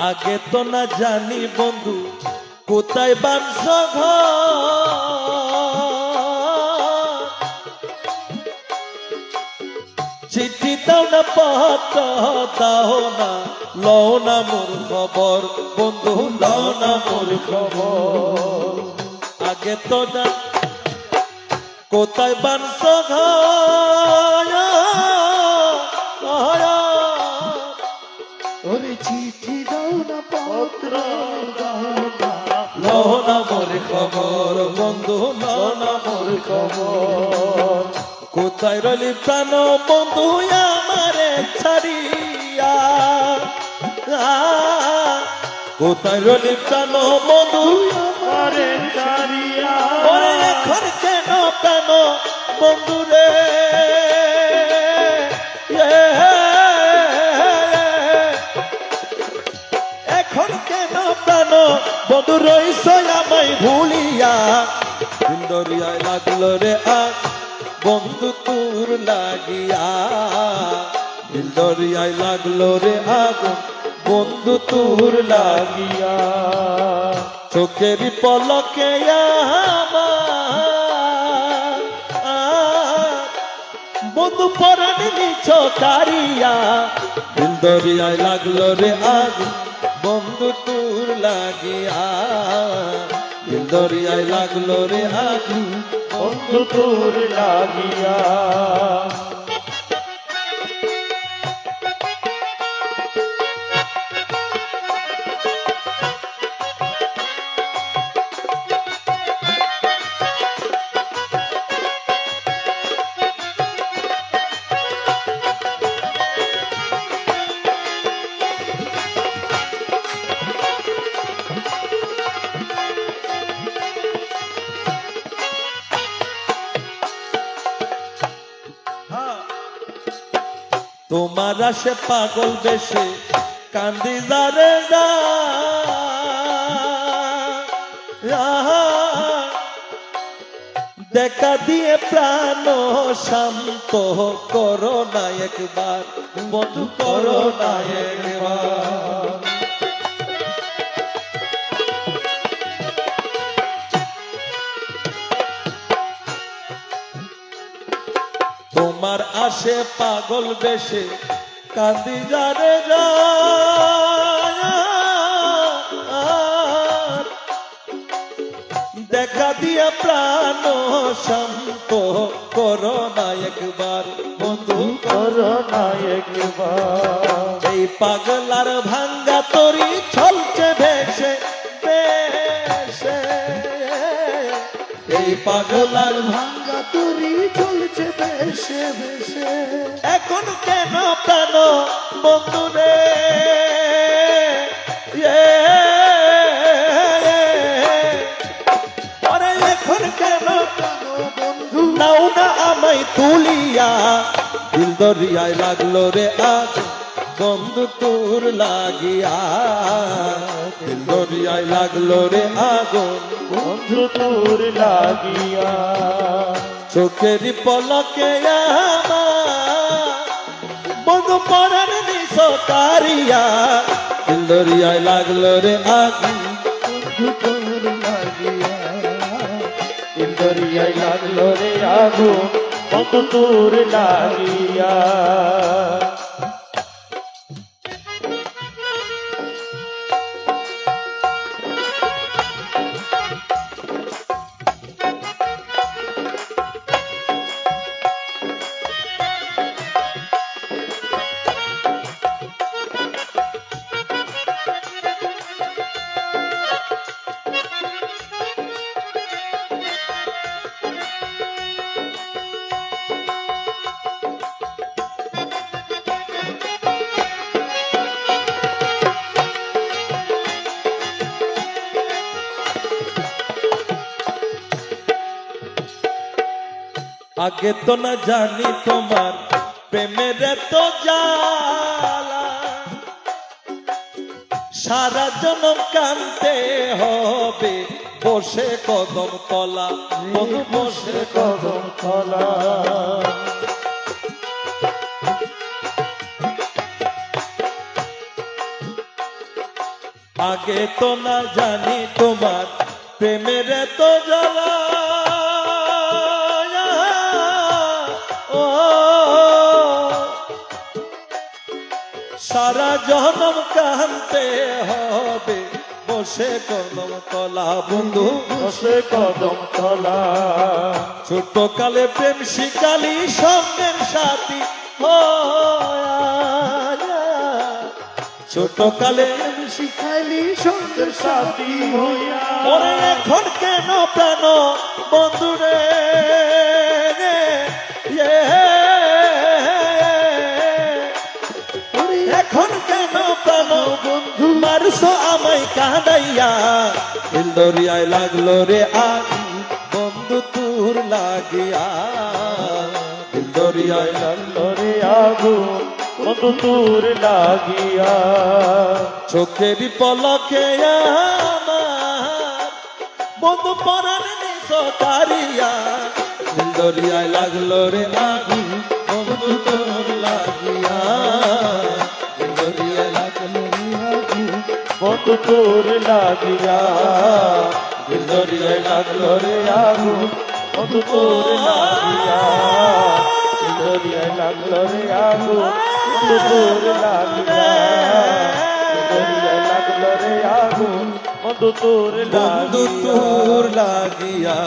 আগে তো না জানি বন্ধু কোথায় বাঁধছ ঘর, চিঠি দাও না পত্র দাও না, লও না মোর খবর বন্ধু, লও না মোর খবর। আগে তো না কোথায় বাঁধছ ঘর, ওরে চিঠি দাও না পত্র দাও না, লও না মোর খবর বন্ধু, লও না মোর খবর। কোথায় রইলি প্রাণ বন্ধু আমারে ছাড়িয়া, কোথায় রইলি প্রাণ বন্ধু আমারে ছাড়িয়া, ওরে এখন কেন প্রাণ বন্ধু রে, এখন কেন প্রাণ বন্ধু রইছ আমায় ভুলিয়া, দিন দরিয়ায় লাগলো রে আগ বন্ধু তোর লাগিয়া, দিল দরিয়ায় লাগলো রে আগুন বন্ধু তোর লাগিয়া। চোখের পলকে আমার বন্ধু পরাণ নিছ কারিয়া, দিল দরিয়ায় লাগলো রে আগুন বন্ধু তোর লাগিয়া, দিল দরিয়ায় লাগলো রে আগুন বন্ধু তোর লাগিয়া। তোমার আসে পাগল বেশে কান্দি যারে যা, দেখা দিয়ে প্রাণ শান্ত করো না একবার বন্ধু, করো না একবার। তোমার আসে পাগল বেশে কান্দি যারে যা, দেখা দিয়া প্রাণ শান্ত করো না একবার বন্ধু, করো না একবার। এই পাগলার ভাঙ্গা তরি চলছে ভেসে ভেসে, এই পাগলার ভাঙ্গা তুরি চলছে ভেসে ভেসে, এখন কেন প্রাণ বন্ধু রে, আরে এখন কেন বন্ধু নাও না আমায় তুলিয়া, দিল দরিয়ায় লাগলো রে আজ বন্ধু তোর লাগিয়া, দিল দরিয়ায় লাগলো রে আগুন বন্ধু তোর লাগিয়া। চোখের পলকে আমার বন্ধু পরাণ নিছ কারিয়া, দিল দরিয়ায় লাগলো রে আগুন বন্ধু তোর লাগিয়া, দিল দরিয়ায় লাগলো রে আগুন বন্ধু তোর লাগিয়া। আগে তো না জানি তোমার প্রেমের তো জ্বালা, সারা জনম কানতে হবে বসে কদম তলা বন্ধু, বসে কদম তলা। আগে তো না জানি তোমার প্রেমের তো জ্বালা ও সারা জনম কানতে হবে বসে কদম তলা বন্ধু বসে কদম তলা ছোট কালে প্রেম শিকালি সঙ্গের সাথী ছোট কালে শিখাইলি সঙ্গের সাথী হইয়া ওরে এখন কেন প্রাণ বন্ধুরে ওরে এখন কেন প্রাণ বন্ধু মারছো আমায় কাঁদাইয়া দিল দরিয়ায় লাগলো রে আগি বন্ধু তোর লাগিয়া দিল দরিয়ায় লাগলো রে আগুন বন্ধু তোর লাগিয়া চোখের পলকে আমার বন্ধু পরাণ নিশারিয়া দিল দরিয়ায় লাগলো রে আগি বন্ধু তোর লাগিয়া দিল দরিয়ায় লাগলো রে আগি বন্ধু তোর লাগিয়া দিল দরিয়ায় লাগলো রে আগুন বন্ধু তোর লাগিয়া দরিয়ায় লাগলো রে আগুন বন্ধু তোর লাগিয়া দরিয়ায় লাগলো রে আগুন বন্ধু তোর বন্ধু লাগিয়া তোর লাগিয়া